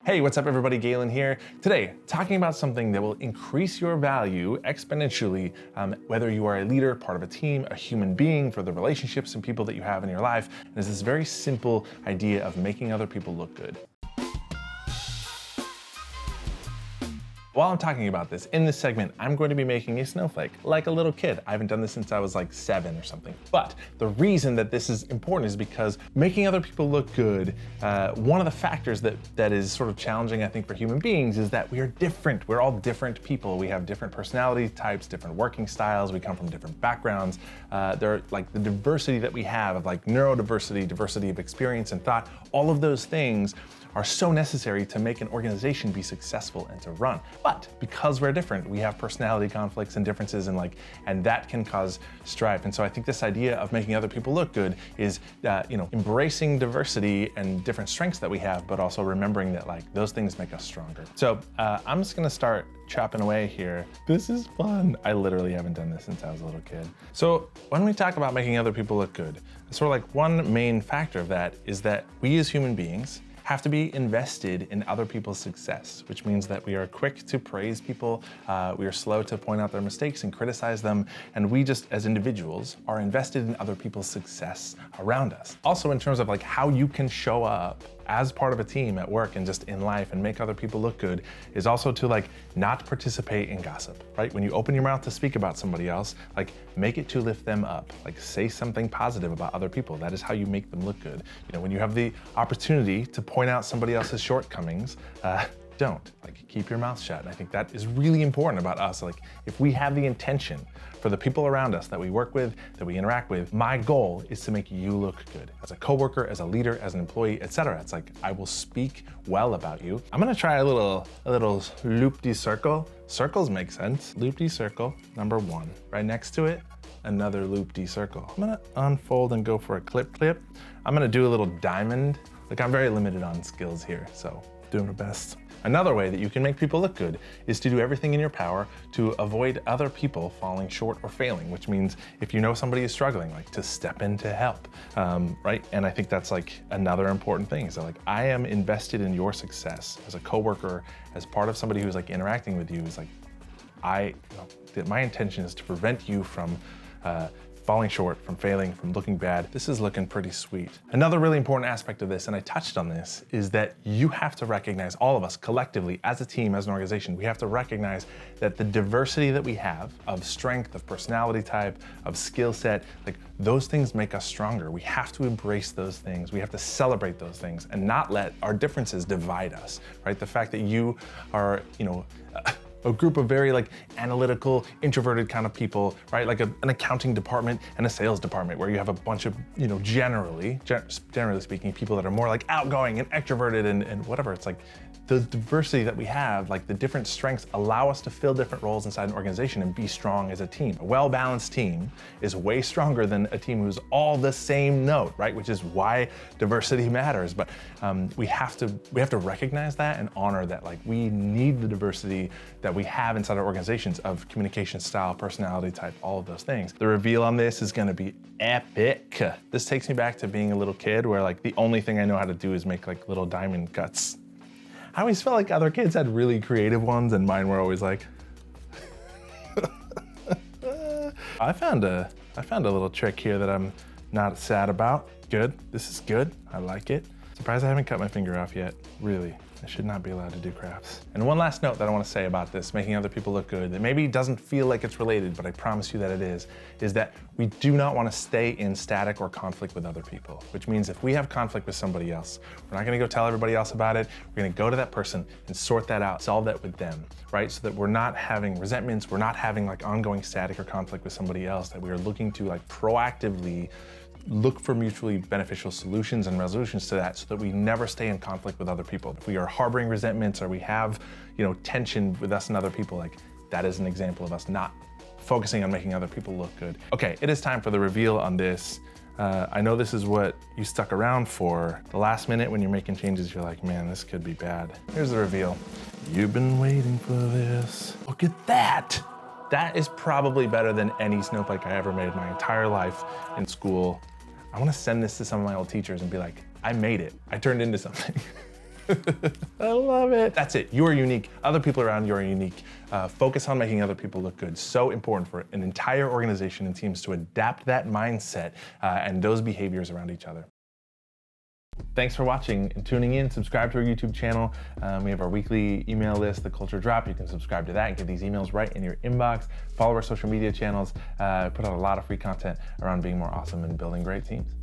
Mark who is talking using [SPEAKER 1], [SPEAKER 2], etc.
[SPEAKER 1] Hey, what's up everybody, Galen here. Today, talking about something that will increase your value exponentially, whether you are a leader, part of a team, a human being, for the relationships and people that you have in your life. And it's this very simple idea of making other people look good. While I'm talking about this, in this segment, I'm going to be making a snowflake, like a little kid. I haven't done this since I was like 7 or something. But the reason that this is important is because making other people look good, one of the factors that is sort of challenging, I think, for human beings is that we are different. We're all different people. We have different personality types, different working styles. We come from different backgrounds. There are like the diversity that we have of like neurodiversity, diversity of experience and thought, all of those things are so necessary to make an organization be successful and to run. But because we're different, we have personality conflicts and differences and that can cause strife. And so I think this idea of making other people look good is, embracing diversity and different strengths that we have, but also remembering that like those things make us stronger. So I'm just gonna start chopping away here. This is fun. I literally haven't done this since I was a little kid. So when we talk about making other people look good, sort of like one main factor of that is that we as human beings have to be invested in other people's success, which means that we are quick to praise people, we are slow to point out their mistakes and criticize them, and we just, as individuals, are invested in other people's success around us. Also, in terms of like how you can show up as part of a team at work and just in life and make other people look good is also to like not participate in gossip, right? When you open your mouth to speak about somebody else, like make it to lift them up, like say something positive about other people. That is how you make them look good. When you have the opportunity to point out somebody else's shortcomings, don't, keep your mouth shut. And I think that is really important about us. Like if we have the intention for the people around us that we work with, that we interact with, my goal is to make you look good as a coworker, as a leader, as an employee, etc. It's like, I will speak well about you. I'm gonna try a little loop-de-circle. Circles make sense. Loop-de-circle, number 1. Right next to it, another loop-de-circle. I'm gonna unfold and go for a clip. I'm gonna do a little diamond. Like I'm very limited on skills here, so doing my best. Another way that you can make people look good is to do everything in your power to avoid other people falling short or failing, which means if you know somebody is struggling, like to step in to help, right? And I think that's like another important thing. So like I am invested in your success as a coworker, as part of somebody who's like interacting with you. Is like my intention is to prevent you from falling short, from failing, from looking bad. This is looking pretty sweet. Another really important aspect of this, and I touched on this, is that you have to recognize, all of us collectively, as a team, as an organization, we have to recognize that the diversity that we have of strength, of personality type, of skill set, like those things make us stronger. We have to embrace those things. We have to celebrate those things and not let our differences divide us, right? The fact that you are, a group of very like analytical, introverted kind of people, right? Like an accounting department and a sales department where you have a bunch of, generally speaking, people that are more like outgoing and extroverted and whatever. It's like the diversity that we have, like the different strengths allow us to fill different roles inside an organization and be strong as a team. A well-balanced team is way stronger than a team who's all the same note, right? Which is why diversity matters. But we have to recognize that and honor that. Like we need the diversity that we have inside our organizations of communication style, personality type, all of those things. The reveal on this is gonna be epic. This takes me back to being a little kid where like the only thing I know how to do is make like little diamond cuts. I always felt like other kids had really creative ones and mine were always like, I found a little trick here that I'm not sad about. Good, this is good, I like it. Surprised I haven't cut my finger off yet, really. I should not be allowed to do crafts. And one last note that I want to say about this, making other people look good, that maybe doesn't feel like it's related, but I promise you that it is that we do not want to stay in static or conflict with other people, which means if we have conflict with somebody else, we're not going to go tell everybody else about it. We're going to go to that person and sort that out, solve that with them, right? So that we're not having resentments, we're not having like ongoing static or conflict with somebody else, that we are looking to like proactively look for mutually beneficial solutions and resolutions to that so that we never stay in conflict with other people. If we are harboring resentments or we have, tension with us and other people, like that is an example of us not focusing on making other people look good. Okay, it is time for the reveal on this. I know this is what you stuck around for. The last minute when you're making changes, you're like, man, this could be bad. Here's the reveal. You've been waiting for this. Look at that. That is probably better than any snowflake I ever made my entire life in school. I want to send this to some of my old teachers and be like, I made it. I turned into something. I love it. That's it. You are unique. Other people around you are unique. Focus on making other people look good. So important for an entire organization and teams to adapt that mindset and those behaviors around each other. Thanks for watching and tuning in. Subscribe to our YouTube channel. We have our weekly email list, the Culture Drop. You can subscribe to that and get these emails right in your inbox. Follow our social media channels. Put out a lot of free content around being more awesome and building great teams.